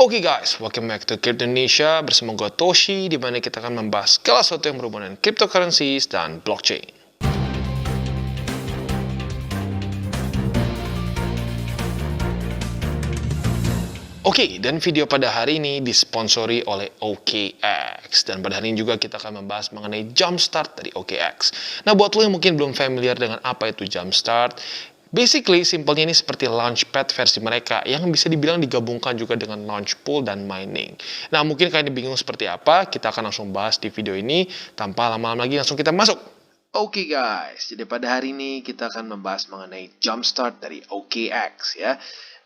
Oke guys, welcome back to Crypto Indonesia bersama gue Toshi, di mana kita akan membahas segala sesuatu yang berhubungan dengan cryptocurrencies dan blockchain. Oke, dan video pada hari ini disponsori oleh OKX. Dan pada hari ini juga kita akan membahas mengenai Jumpstart dari OKX. Nah, buat lo yang mungkin belum familiar dengan apa itu Jumpstart, basically, simpelnya ini seperti Launchpad versi mereka yang bisa dibilang digabungkan juga dengan Launchpool dan mining. Nah, mungkin kalian bingung seperti apa, kita akan langsung bahas di video ini. Tanpa lama-lama lagi, langsung kita masuk. Oke guys, jadi pada hari ini kita akan membahas mengenai Jumpstart dari OKX ya.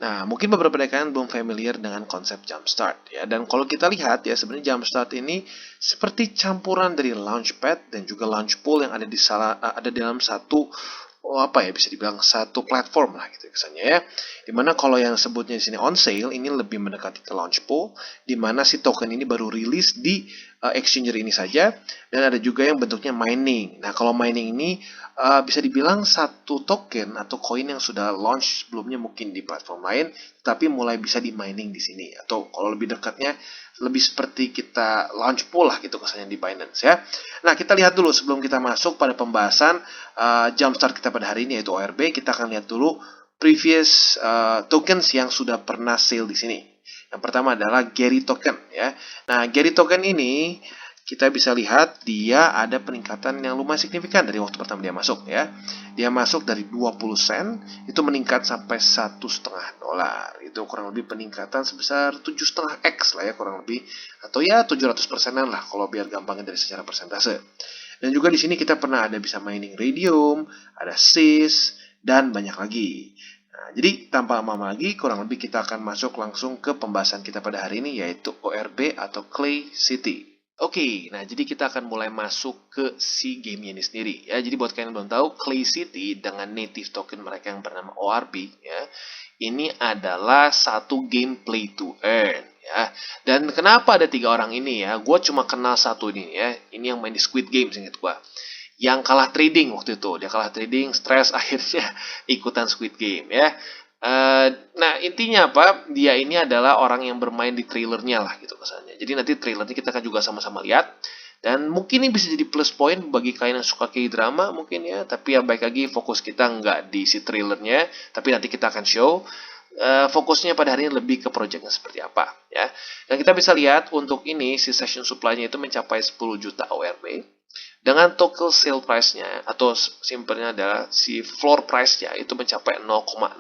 Nah, mungkin beberapa dari kalian belum familiar dengan konsep Jumpstart ya. Dan kalau kita lihat ya, sebenarnya Jumpstart ini seperti campuran dari Launchpad dan juga Launchpool yang ada di dalam satu bisa dibilang satu platform lah gitu kesannya ya. Dimana kalau yang sebutnya di sini on sale ini lebih mendekati ke Launchpool, dimana si token ini baru rilis di exchanger ini saja, dan ada juga yang bentuknya mining. Nah, kalau mining ini bisa dibilang satu token atau koin yang sudah launch sebelumnya mungkin di platform lain, tapi mulai bisa di mining di sini. Atau kalau lebih dekatnya lebih seperti kita launch pool lah gitu kesannya di Binance ya. Nah, kita lihat dulu sebelum kita masuk pada pembahasan Jumpstart kita pada hari ini yaitu ORB, kita akan lihat dulu previous tokens yang sudah pernah sale di sini. Yang pertama adalah Gary Token ya. Nah, Gary Token ini kita bisa lihat dia ada peningkatan yang lumayan signifikan dari waktu pertama dia masuk ya. Dia masuk dari 20 sen itu meningkat sampai $1,5. Itu kurang lebih peningkatan sebesar 7,5x lah ya kurang lebih, atau ya 700%-an lah kalau biar gampangnya dari secara persentase. Dan juga di sini kita pernah ada bisa mining Radium, ada SIS, dan banyak lagi. Nah, jadi tanpa lama-lama lagi, kurang lebih kita akan masuk langsung ke pembahasan kita pada hari ini, yaitu ORB atau Clay City. Oke, nah jadi kita akan mulai masuk ke si game ini sendiri ya. Jadi buat kalian yang belum tahu, Clay City dengan native token mereka yang bernama ORB ya, ini adalah satu game play to earn ya. Dan kenapa ada 3 orang ini ya? Gue cuma kenal satu ini ya. Ini yang main di Squid Game ingat gue. Yang kalah trading waktu itu, dia kalah trading, stres akhirnya ikutan Squid Game ya. Nah, intinya apa? Dia ini adalah orang yang bermain di trailernya lah gitu kesannya. Jadi nanti trailernya kita akan juga sama-sama lihat. Dan mungkin ini bisa jadi plus point bagi kalian yang suka K-drama mungkin ya. Tapi ya baik lagi, fokus kita nggak di si trailernya, tapi nanti kita akan show. Fokusnya pada hari ini lebih ke projectnya seperti apa ya. Dan kita bisa lihat untuk ini si session supply-nya itu mencapai 10 juta ORB. Dengan total sale price-nya atau simpelnya adalah si floor price-nya itu mencapai 0,035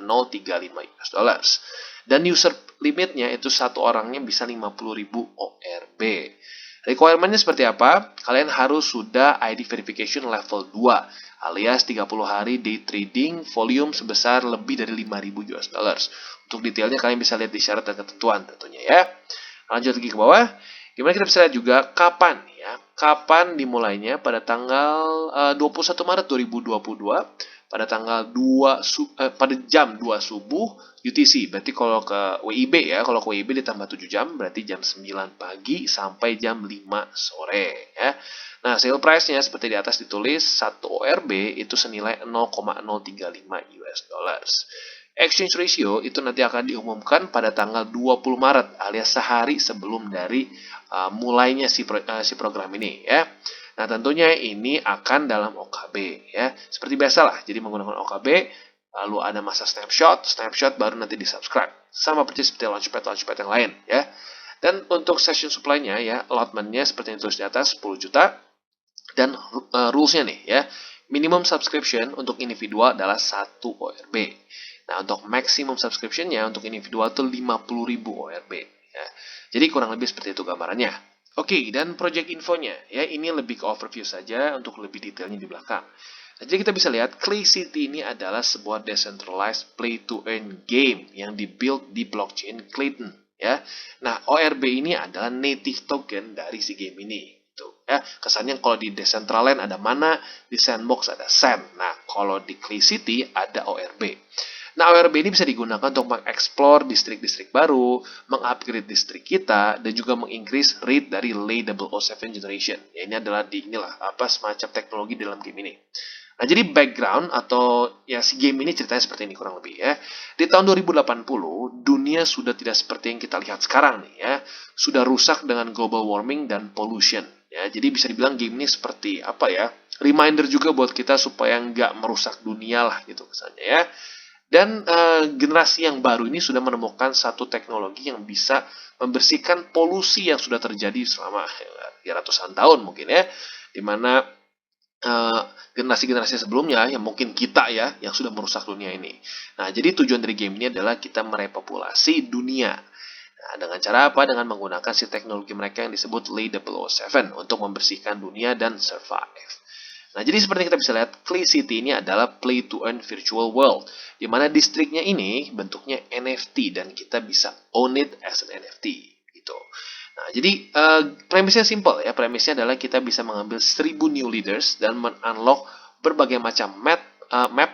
US dollars. Dan user limitnya itu satu orangnya bisa 50.000 ORB. Requirement-nya seperti apa? Kalian harus sudah ID verification level 2 alias 30 hari day trading volume sebesar lebih dari 5.000 US dollars. Untuk detailnya kalian bisa lihat di syarat dan ketentuan tentunya ya. Lanjut lagi ke bawah. Gimana kita bisa lihat juga kapan ya? Kapan dimulainya pada tanggal 21 Maret 2022 pada tanggal pada jam 2 subuh UTC. Berarti kalau ke WIB ya, kalau ke WIB ditambah 7 jam berarti jam 9 pagi sampai jam 5 sore ya. Nah, sale price-nya seperti di atas ditulis 1 ORB itu senilai 0,035 US dollars. Exchange ratio itu nanti akan diumumkan pada tanggal 20 Maret alias sehari sebelum dari mulainya si program ini ya. Nah, tentunya ini akan dalam OKB ya. Seperti biasalah, jadi menggunakan OKB, lalu ada masa snapshot baru nanti di-subscribe. Sama persis seperti launchpad yang lain ya. Dan untuk session supply-nya ya, allotment-nya seperti yang tulis di atas 10 juta. Dan rules-nya nih ya. Minimum subscription untuk individual adalah 1 ORB. Nah, untuk maximum subscription-nya untuk individual itu 50.000 ORB ya. Jadi kurang lebih seperti itu gambarannya. Oke, dan project infonya ya, ini lebih ke overview saja untuk lebih detailnya di belakang. Nah, jadi kita bisa lihat Clay City ini adalah sebuah decentralized play to earn game yang dibuild di blockchain Clayton ya. Nah, ORB ini adalah native token dari si game ini. Ya, kesannya kalau di Decentraland ada Mana, di Sandbox ada Sand. Nah, kalau di Clay City ada ORB. Nah, ORB ini bisa digunakan untuk mengeksplor distrik-distrik baru, mengupgrade distrik kita, dan juga mengincrease rate dari Lay 007 generation. Ya, ini adalah semacam teknologi dalam game ini. Nah, jadi background atau ya si game ini ceritanya seperti ini kurang lebih ya. Di tahun 2080, dunia sudah tidak seperti yang kita lihat sekarang nih ya. Sudah rusak dengan global warming dan pollution. Ya, jadi bisa dibilang game ini seperti apa ya? Reminder juga buat kita supaya nggak merusak dunia lah gitu kesannya ya. Dan generasi yang baru ini sudah menemukan satu teknologi yang bisa membersihkan polusi yang sudah terjadi selama ya, ratusan tahun mungkin ya. Dimana generasi-generasi sebelumnya yang mungkin kita ya yang sudah merusak dunia ini. Nah, jadi tujuan dari game ini adalah kita merepopulasi dunia. Nah, dengan cara apa? Dengan menggunakan si teknologi mereka yang disebut Lay 007 untuk membersihkan dunia dan survive. Nah, jadi seperti yang kita bisa lihat, Clay City ini adalah play to earn virtual world, di mana distriknya ini bentuknya NFT dan kita bisa own it as an NFT gitu. Nah, jadi premisnya simple ya. Premisnya adalah kita bisa mengambil 1000 new leaders dan men-unlock berbagai macam map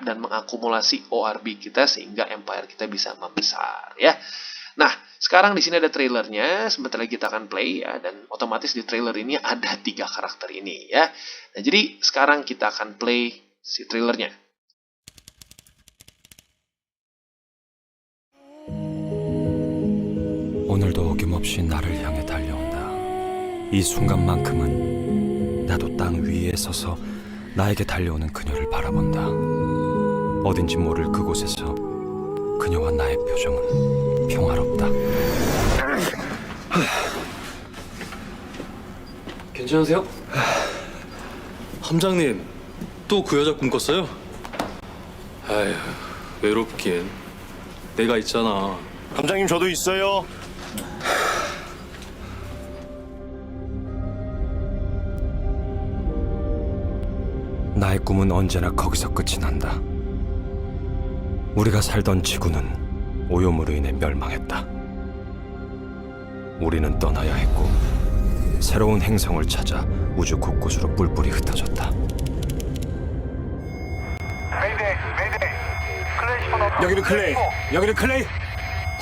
dan mengakumulasi ORB kita sehingga empire kita bisa membesar ya. Nah, sekarang di sini ada trailernya. Sebentar lagi kita akan play ya, dan otomatis di trailer ini ada 3 karakter ini ya. Nah, jadi sekarang kita akan play si trailernya. 오늘도 어김없이 나를 향해 달려온다. 이 순간만큼은 나도 땅 위에 서서 나에게 달려오는 그녀를 바라본다. 어딘지 모를 그곳에서 그녀와 나의 표정은 평화롭다. 괜찮으세요? 함장님, 또 그 여자 꿈꿨어요? 아휴, 외롭긴. 내가 있잖아. 함장님 저도 있어요. 나의 꿈은 언제나 거기서 끝이 난다. 우리가 살던 지구는 오염으로 인해 멸망했다. 우리는 떠나야 했고 새로운 행성을 찾아 우주 곳곳으로 뿔뿔이 흩어졌다. 여기는 클레이. 여기는 클레이.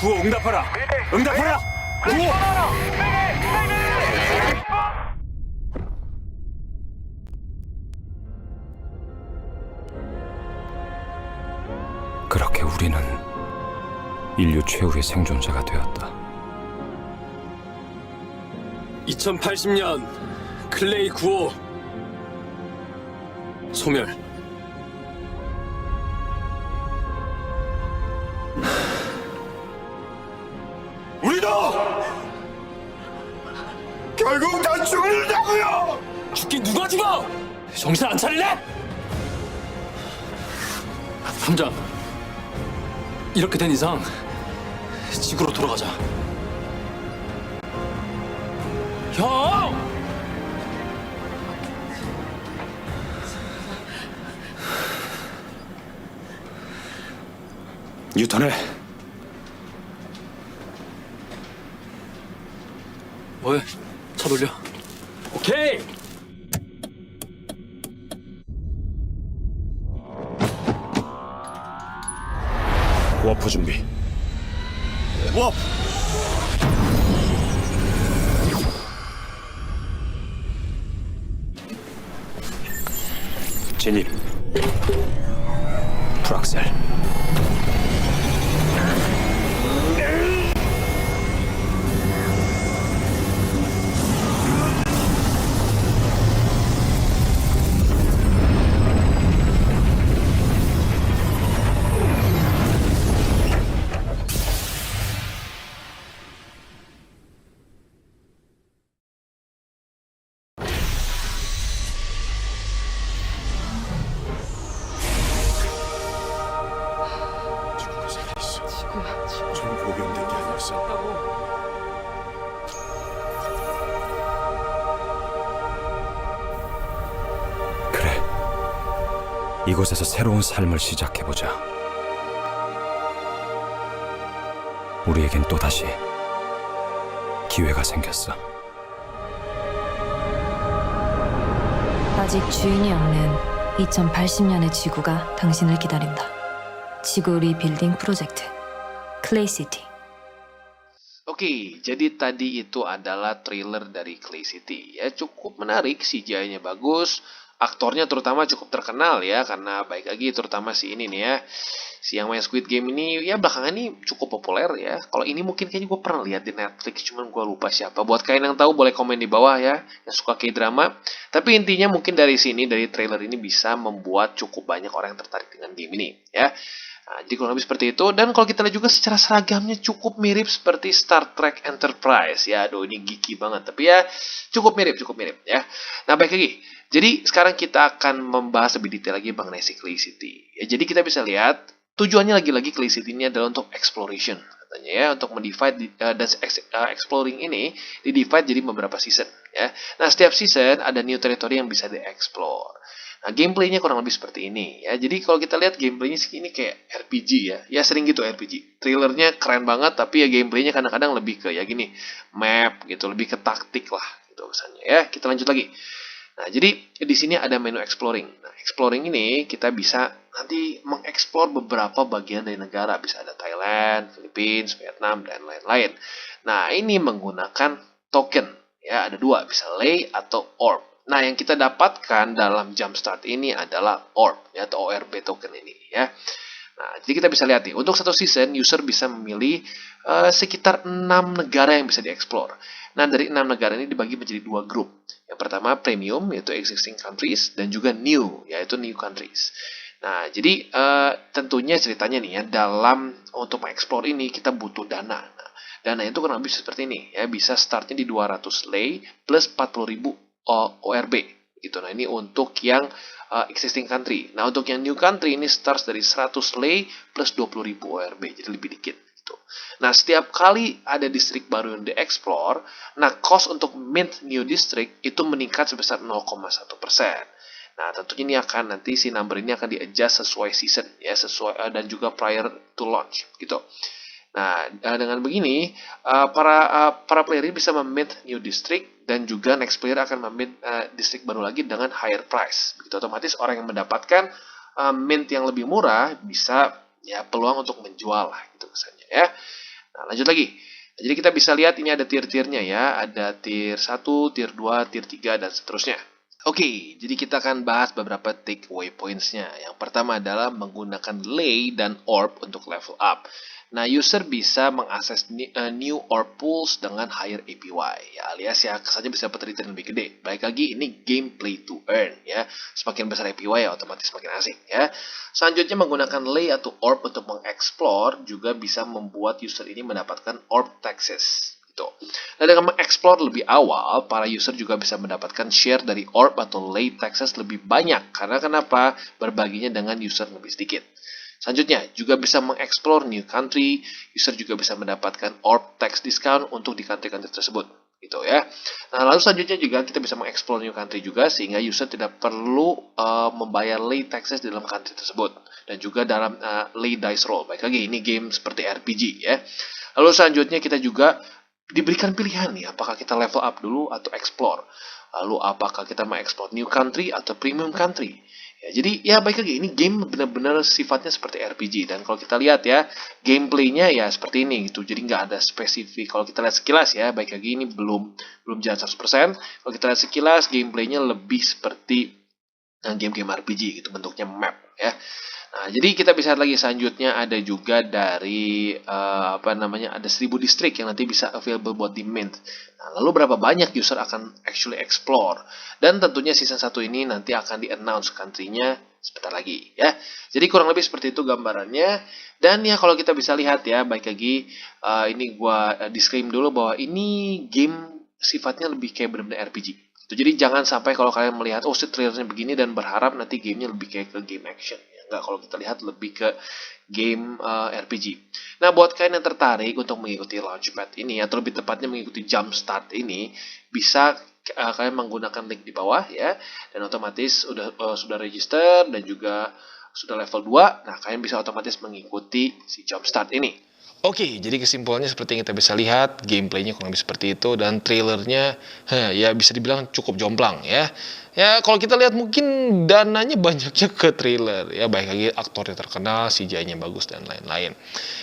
구호 응답하라. 응답하라. 구호. 그렇게 우리는 인류 최후의 생존자가 되었다. 2080년 클레이 9호 소멸. 우리도 결국 다 죽는다고요. 죽긴 누가 죽어? 정신 안 차릴래? 함장, 이렇게 된 이상 지구로 돌아가자. 형! 유턴해. 뭐해? 차 돌려. 오케이! 워프 준비. 워프. 진입. 풀악셀. 전부 오염된 게 아니었어. 그래. 이곳에서 새로운 삶을 시작해보자. 우리에겐 또다시 기회가 생겼어. 아직 주인이 없는 2080년의 지구가 당신을 기다린다. 지구 리빌딩 프로젝트 클레이 시티. Oke, jadi tadi itu adalah trailer dari Clay City ya, cukup menarik, CGI-nya bagus, Aktornya terutama cukup terkenal ya, karena baik lagi terutama si ini nih ya, si yang main Squid Game ini ya belakangan ini cukup populer ya. Kalau ini mungkin kayaknya gue pernah lihat di Netflix, cuman gue lupa siapa. Buat kalian yang tahu boleh komen di bawah ya, yang suka K-drama. Tapi intinya mungkin dari sini, dari trailer ini bisa membuat cukup banyak orang yang tertarik dengan game ini ya. Nah, jadi kurang lebih seperti itu. Dan kalau kita lihat juga secara seragamnya cukup mirip seperti Star Trek Enterprise ya. Aduh, ini geeky banget, tapi ya cukup mirip ya. Nah, baik lagi. Jadi sekarang kita akan membahas lebih detail lagi mengenai si Clay City. Ya, jadi kita bisa lihat tujuannya lagi-lagi Clay City ini adalah untuk exploration katanya ya, untuk mendivide dan exploring ini di-divide jadi beberapa season ya. Nah, setiap season ada new territory yang bisa di-explore. Nah, gameplaynya kurang lebih seperti ini ya. Jadi kalau kita lihat gameplaynya ini kayak RPG ya. Ya sering gitu RPG. Trailernya keren banget, tapi ya gameplaynya kadang-kadang lebih ke ya gini, map gitu, lebih ke taktik lah gitu kesannya ya. Kita lanjut lagi. Nah, jadi di sini ada menu exploring. Nah, exploring ini kita bisa nanti mengeksplor beberapa bagian dari negara. Bisa ada Thailand, Philippines, Vietnam, dan lain-lain. Nah, ini menggunakan token. Ya, ada dua. Bisa lei atau orb. Nah, yang kita dapatkan dalam Jumpstart ini adalah orb, ya, atau ORB token ini. Ya. Nah, jadi kita bisa lihat nih, untuk satu season, user bisa memilih sekitar 6 negara yang bisa dieksplor. Nah, dari 6 negara ini dibagi menjadi 2 grup. Yang pertama, premium, yaitu existing countries, dan juga new, yaitu new countries. Nah, jadi tentunya ceritanya nih ya, untuk mengeksplor ini kita butuh dana. Nah, dana itu kurang lebih seperti ini, ya, bisa startnya di 200 lei plus 40.000 ORB. Gitu. Nah, ini untuk yang existing country. Nah, untuk yang new country ini starts dari 100 lei plus 20.000 ORB, jadi lebih dikit. Gitu. Nah, setiap kali ada distrik baru yang dieksplor, nah cost untuk mint new district itu meningkat sebesar 0,1%. Nah, tentunya ini nanti si number ini akan di-adjust sesuai season ya, dan juga prior to launch gitu. Nah, dengan begini para player ini bisa memint new district dan juga next player akan memint district baru lagi dengan higher price. Begitu otomatis orang yang mendapatkan mint yang lebih murah bisa ya peluang untuk menjual lah gitu kesannya ya. Nah, lanjut lagi. Jadi kita bisa lihat ini ada tier-tiernya ya, ada tier 1, tier 2, tier 3 dan seterusnya. Oke, jadi kita akan bahas beberapa takeaway points-nya. Yang pertama adalah menggunakan lei dan orb untuk level up. Nah, user bisa mengakses new orb pools dengan higher APY, ya, alias ya kesannya bisa dapat return lebih gede. Baik lagi, ini gameplay to earn, ya. Semakin besar APY ya otomatis semakin asik, ya. Selanjutnya menggunakan lei atau orb untuk mengeksplor juga bisa membuat user ini mendapatkan orb taxes. Gitu. Nah, dengan mengeksplor lebih awal, para user juga bisa mendapatkan share dari orb atau lei taxes lebih banyak. Karena kenapa? Berbaginya dengan user lebih sedikit. Selanjutnya, juga bisa mengeksplor new country, user juga bisa mendapatkan orb tax discount untuk di country-country tersebut. Gitu ya. Nah, lalu selanjutnya juga kita bisa mengeksplor new country juga, sehingga user tidak perlu membayar lei taxes di dalam country tersebut. Dan juga dalam lei dice roll. Baik lagi, ini game seperti RPG ya. Lalu selanjutnya kita juga diberikan pilihan nih, apakah kita level up dulu atau explore. Lalu apakah kita mau explore new country atau premium country. Ya, jadi ya baik lagi, ini game benar-benar sifatnya seperti RPG. Dan kalau kita lihat ya, gameplaynya ya seperti ini gitu. Jadi nggak ada spesifik. Kalau kita lihat sekilas ya, baik lagi ini belum jalan 100%. Kalau kita lihat sekilas, gameplaynya lebih seperti game-game RPG gitu, bentuknya map ya. Nah, jadi kita bisa lihat lagi selanjutnya ada juga dari ada 1000 distrik yang nanti bisa available buat di mint. Nah, lalu berapa banyak user akan actually explore? Dan tentunya season 1 ini nanti akan di-announce country-nya sebentar lagi ya. Jadi kurang lebih seperti itu gambarannya. Dan ya kalau kita bisa lihat ya, baik lagi ini gua disclaim dulu bahwa ini game sifatnya lebih kayak benar-benar RPG. Jadi jangan sampai kalau kalian melihat trailernya begini dan berharap nanti gamenya lebih kayak ke game action. Enggak, kalau kita lihat lebih ke game RPG. Nah, buat kalian yang tertarik untuk mengikuti Launchpad ini, atau lebih tepatnya mengikuti Jumpstart ini, bisa kalian menggunakan link di bawah ya, dan otomatis sudah register dan juga sudah level 2, nah kalian bisa otomatis mengikuti si Jumpstart ini. Oke, jadi kesimpulannya seperti yang kita bisa lihat, gameplaynya kurang lebih seperti itu, dan trailernya ya bisa dibilang cukup jomplang ya. Ya kalau kita lihat mungkin dananya banyaknya ke trailer ya, baik lagi aktornya terkenal, CGI-nya bagus dan lain-lain.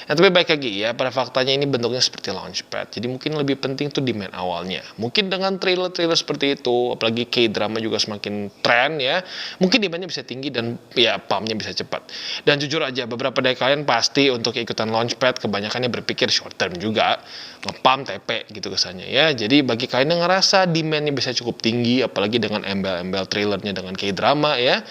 Nah, tapi baik lagi ya, pada faktanya ini bentuknya seperti launchpad. Jadi mungkin lebih penting tuh demand awalnya. Mungkin dengan trailer-trailer seperti itu, apalagi K-drama juga semakin tren ya, mungkin demandnya bisa tinggi dan ya pumpnya bisa cepat. Dan jujur aja beberapa dari kalian pasti untuk ikutan launchpad kebanyakannya berpikir short term juga, nge-pump TP gitu kesannya ya. Jadi bagi kalian yang ngerasa demandnya bisa cukup tinggi, apalagi dengan embel trailernya dengan K-drama ya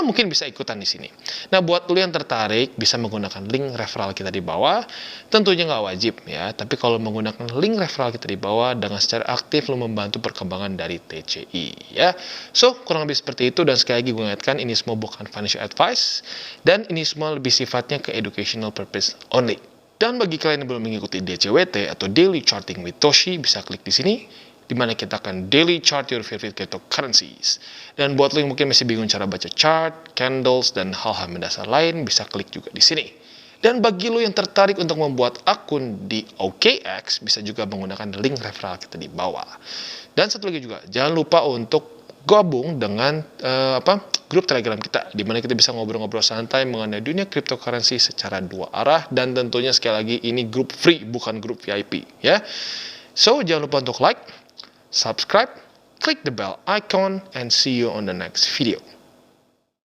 mungkin bisa ikutan di sini. Nah buat lu yang tertarik bisa menggunakan link referral kita di bawah. Tentunya nggak wajib ya, tapi kalau menggunakan link referral kita di bawah dengan secara aktif lu membantu perkembangan dari TCI ya. So kurang lebih seperti itu, dan sekali lagi gue ingatkan ini semua bukan financial advice dan ini semua lebih sifatnya ke educational purpose only. Dan bagi kalian yang belum mengikuti DCWT atau Daily Charting with Toshi, bisa klik di sini di mana kita akan daily chart your favorite cryptocurrencies. Dan buat lo yang mungkin masih bingung cara baca chart, candles, dan hal-hal mendasar lain, bisa klik juga di sini. Dan bagi lo yang tertarik untuk membuat akun di OKX, bisa juga menggunakan link referral kita di bawah. Dan satu lagi juga, jangan lupa untuk gabung dengan grup Telegram kita, di mana kita bisa ngobrol-ngobrol santai mengenai dunia cryptocurrency secara dua arah, dan tentunya sekali lagi ini grup free, bukan grup VIP ya. So jangan lupa untuk like, subscribe, click the bell icon, and see you on the next video.